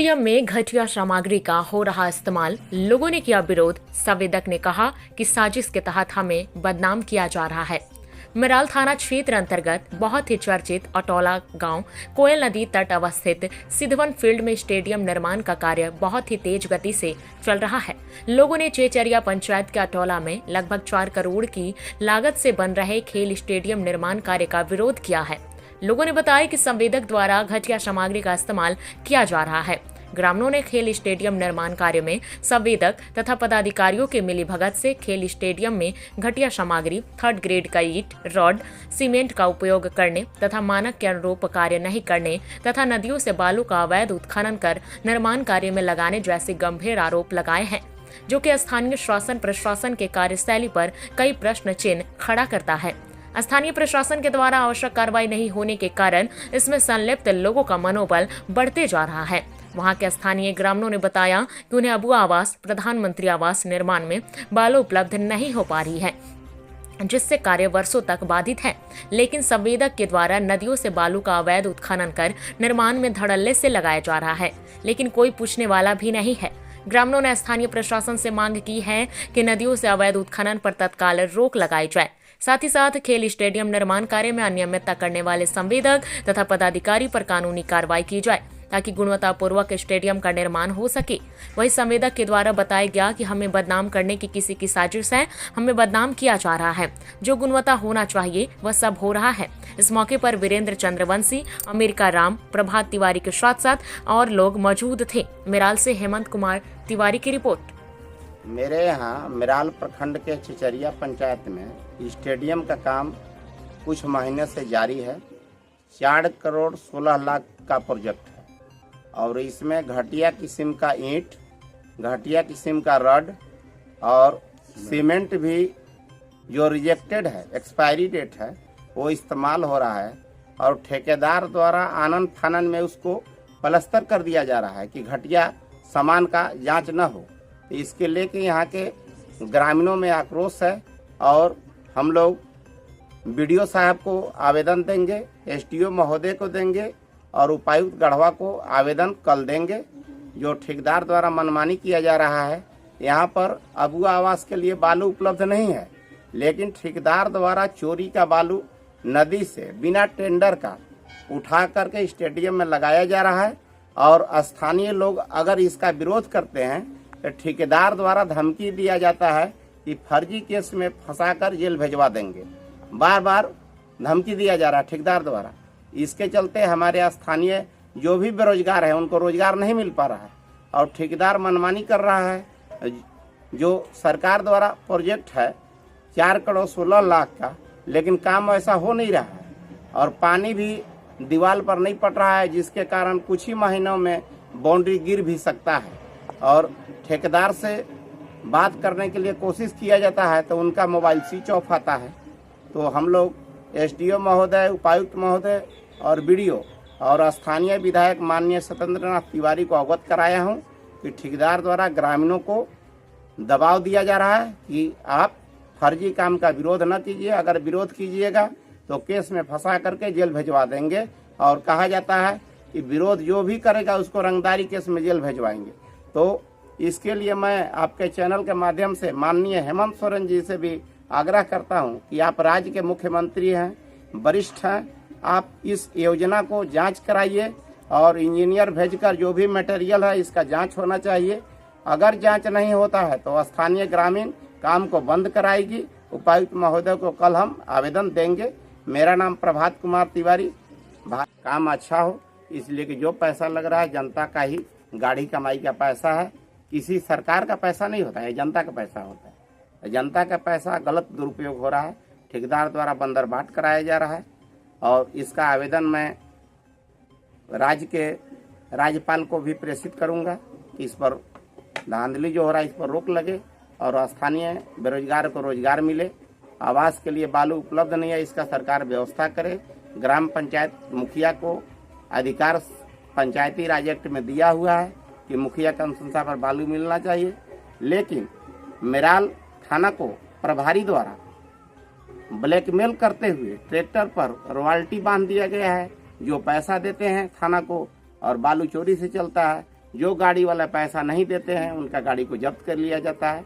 Stadium में घटिया सामग्री का हो रहा इस्तेमाल, लोगों ने किया विरोध। संवेदक ने कहा कि साजिश के तहत हमें बदनाम किया जा रहा है। मिराल थाना क्षेत्र अंतर्गत बहुत ही चर्चित अटौला गांव कोयल नदी तट अवस्थित सिद्धवन फील्ड में स्टेडियम निर्माण का कार्य बहुत ही तेज गति से चल रहा है। लोगों ने चेचरिया पंचायत के अटौला में लगभग 4 करोड़ की लागत से बन रहे खेल स्टेडियम निर्माण कार्य का विरोध किया है। लोगों ने बताया कि संवेदक द्वारा घटिया सामग्री का इस्तेमाल किया जा रहा है। ग्रामीणों ने खेल स्टेडियम निर्माण कार्य में संवेदक तथा पदाधिकारियों के मिलीभगत से खेल स्टेडियम में घटिया सामग्री, 3rd ग्रेड का ईंट, रॉड, सीमेंट का उपयोग करने तथा मानक के अनुरूप कार्य नहीं करने तथा नदियों से बालू का अवैध उत्खनन कर निर्माण कार्य में लगाने जैसे गंभीर आरोप लगाए हैं, जो कि स्थानीय शासन प्रशासन के कार्यशैली पर कई प्रश्न चिन्ह खड़ा करता है। स्थानीय प्रशासन के द्वारा आवश्यक कार्रवाई नहीं होने के कारण इसमें संलिप्त लोगों का मनोबल बढ़ते जा रहा है। वहां के स्थानीय ग्रामीणों ने बताया कि उन्हें अबुआ आवास, प्रधानमंत्री आवास निर्माण में बालू उपलब्ध नहीं हो पा रही है, जिससे कार्य वर्षों तक बाधित है। लेकिन संवेदक के द्वारा नदियों से बालू का अवैध उत्खनन कर निर्माण में धड़ल्ले से लगाया जा रहा है, लेकिन कोई पूछने वाला भी नहीं है। ग्रामीणों ने स्थानीय प्रशासन से मांग की है कि नदियों से अवैध उत्खनन पर तत्काल रोक लगाई जाए। साथ ही साथ खेल स्टेडियम निर्माण कार्य में अनियमितता करने वाले संवेदक तथा पदाधिकारी पर कानूनी कार्रवाई की जाए, ताकि गुणवत्तापूर्वक स्टेडियम का निर्माण हो सके। वही संवेदक के द्वारा बताया गया कि हमें बदनाम करने की किसी की साजिश है, हमें बदनाम किया जा रहा है। जो गुणवत्ता होना चाहिए वह सब हो रहा है। इस मौके पर वीरेंद्र चंद्रवंशी, अमेरिका राम, प्रभात तिवारी के साथ साथ और लोग मौजूद थे। मिराल से हेमंत कुमार तिवारी की रिपोर्ट। मेरे यहाँ मिराल प्रखंड के चेचरिया पंचायत में स्टेडियम का काम कुछ महीने से जारी है। 4 करोड़ 16 लाख का प्रोजेक्ट है और इसमें घटिया किस्म का ईंट, घटिया किस्म का रड और सीमेंट भी जो रिजेक्टेड है, एक्सपायरी डेट है, वो इस्तेमाल हो रहा है और ठेकेदार द्वारा आनन फानन में उसको पलस्तर कर दिया जा रहा है कि घटिया सामान का जांच न हो। इसके लेके यहाँ के ग्रामीणों में आक्रोश है और हम लोग बीडीओ साहब को आवेदन देंगे, एसडीओ महोदय को देंगे और उपायुक्त गढ़वा को आवेदन कल देंगे। जो ठेकेदार द्वारा मनमानी किया जा रहा है, यहाँ पर अबुआ आवास के लिए बालू उपलब्ध नहीं है, लेकिन ठेकेदार द्वारा चोरी का बालू नदी से बिना टेंडर का उठा करके स्टेडियम में लगाया जा रहा है और स्थानीय लोग अगर इसका विरोध करते हैं तो ठेकेदार द्वारा धमकी दिया जाता है कि फर्जी केस में फंसाकर जेल भेजवा देंगे। बार बार धमकी दिया जा रहा है ठेकेदार द्वारा। इसके चलते हमारे स्थानीय जो भी बेरोजगार है उनको रोजगार नहीं मिल पा रहा है और ठेकेदार मनमानी कर रहा है। जो सरकार द्वारा प्रोजेक्ट है 4 करोड़ 16 लाख का, लेकिन काम ऐसा हो नहीं रहा है और पानी भी दीवार पर नहीं पड़ रहा है, जिसके कारण कुछ ही महीनों में बाउंड्री गिर भी सकता है। और ठेकेदार से बात करने के लिए कोशिश किया जाता है तो उनका मोबाइल स्विच ऑफ आता है। तो हम लोग एसडीओ महोदय, उपायुक्त महोदय और बीडीओ और स्थानीय विधायक माननीय सत्येंद्रनाथ तिवारी को अवगत कराया हूं कि ठेकेदार द्वारा ग्रामीणों को दबाव दिया जा रहा है कि आप फर्जी काम का विरोध न कीजिए, अगर विरोध कीजिएगा तो केस में फंसा करके जेल भिजवा देंगे। और कहा जाता है कि विरोध जो भी करेगा उसको रंगदारी केस में जेल भिजवाएंगे। तो इसके लिए मैं आपके चैनल के माध्यम से माननीय हेमंत सोरेन जी से भी आग्रह करता हूं कि आप राज्य के मुख्यमंत्री हैं, वरिष्ठ हैं, आप इस योजना को जांच कराइए और इंजीनियर भेजकर जो भी मटेरियल है इसका जांच होना चाहिए। अगर जांच नहीं होता है तो स्थानीय ग्रामीण काम को बंद कराएगी। उपायुक्त महोदय को कल हम आवेदन देंगे। मेरा नाम प्रभात कुमार तिवारी। काम अच्छा हो इसलिए कि जो पैसा लग रहा है जनता का ही गाड़ी कमाई का पैसा है, किसी सरकार का पैसा नहीं होता है, जनता का पैसा होता है। जनता का पैसा गलत दुरुपयोग हो रहा है, ठेकेदार द्वारा बंदरबाट कराया जा रहा है और इसका आवेदन मैं राज्य के राज्यपाल को भी प्रेषित करूंगा कि इस पर धांधली जो हो रहा है इस पर रोक लगे और स्थानीय बेरोजगार को रोजगार मिले। आवास के लिए बालू उपलब्ध नहीं है, इसका सरकार व्यवस्था करे। ग्राम पंचायत मुखिया को अधिकार पंचायती राज एक्ट में दिया हुआ है कि मुखिया की अनुशंसा पर बालू मिलना चाहिए, लेकिन मिराल थाना को प्रभारी द्वारा ब्लैकमेल करते हुए ट्रैक्टर पर रॉयल्टी बांध दिया गया है। जो पैसा देते हैं थाना को और बालू चोरी से चलता है। जो गाड़ी वाला पैसा नहीं देते हैं उनका गाड़ी को जब्त कर लिया जाता है।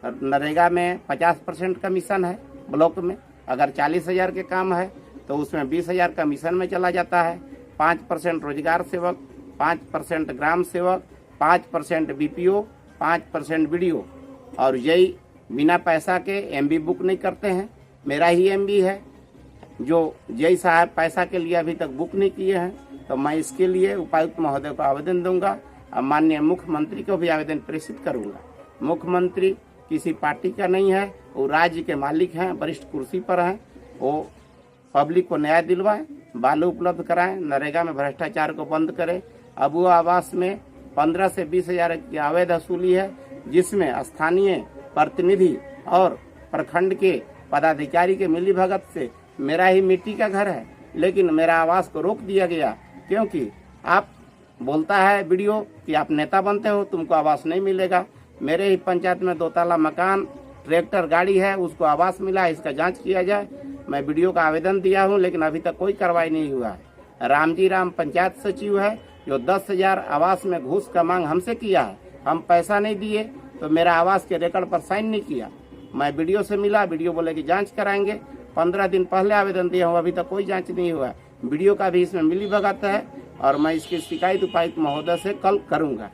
और नरेगा में 50% कमीशन है ब्लॉक में। अगर 40,000 के काम है तो उसमें 20,000 कमीशन में चला जाता है। 5% रोजगार सेवक, 5% ग्राम सेवक, 5% बीपीओ, 5% बीडीओ। और यही बिना पैसा के एमबी बुक नहीं करते हैं। मेरा ही एमबी है जो जय साहब पैसा के लिए अभी तक बुक नहीं किए हैं। तो मैं इसके लिए उपायुक्त महोदय को आवेदन दूंगा और माननीय मुख्यमंत्री को भी आवेदन प्रेषित करूंगा। मुख्यमंत्री किसी पार्टी का नहीं है, वो राज्य के मालिक हैं, वरिष्ठ कुर्सी पर हैं। वो पब्लिक को न्याय दिलवाएं, बालू उपलब्ध कराएं, नरेगा में भ्रष्टाचार को बंद करें। अबू आवास में 15 से 20,000 की अवैध वसूली है, जिसमें स्थानीय प्रतिनिधि और प्रखंड के पदाधिकारी के मिलीभगत से मेरा ही मिट्टी का घर है, लेकिन मेरा आवास को रोक दिया गया क्योंकि आप बोलता है वीडियो कि आप नेता बनते हो, तुमको आवास नहीं मिलेगा। मेरे ही पंचायत में 2 ताला मकान, ट्रैक्टर गाड़ी है, उसको आवास मिला है, इसका जांच किया जाए। मैं वीडियो का आवेदन दिया हूं, लेकिन अभी तक कोई कार्रवाई नहीं हुआ है। रामजी राम पंचायत सचिव है जो 10,000 आवास में घूस का मांग हमसे किया है। हम पैसा नहीं दिए तो मेरा आवास के रिकॉर्ड पर साइन नहीं किया। मैं वीडियो से मिला, वीडियो बोले कि जांच कराएंगे। 15 दिन पहले आवेदन दिया हूँ, अभी तक कोई जांच नहीं हुआ। वीडियो का भी इसमें मिलीभगत है और मैं इसकी शिकायत उपायुक्त महोदय से कल करूंगा।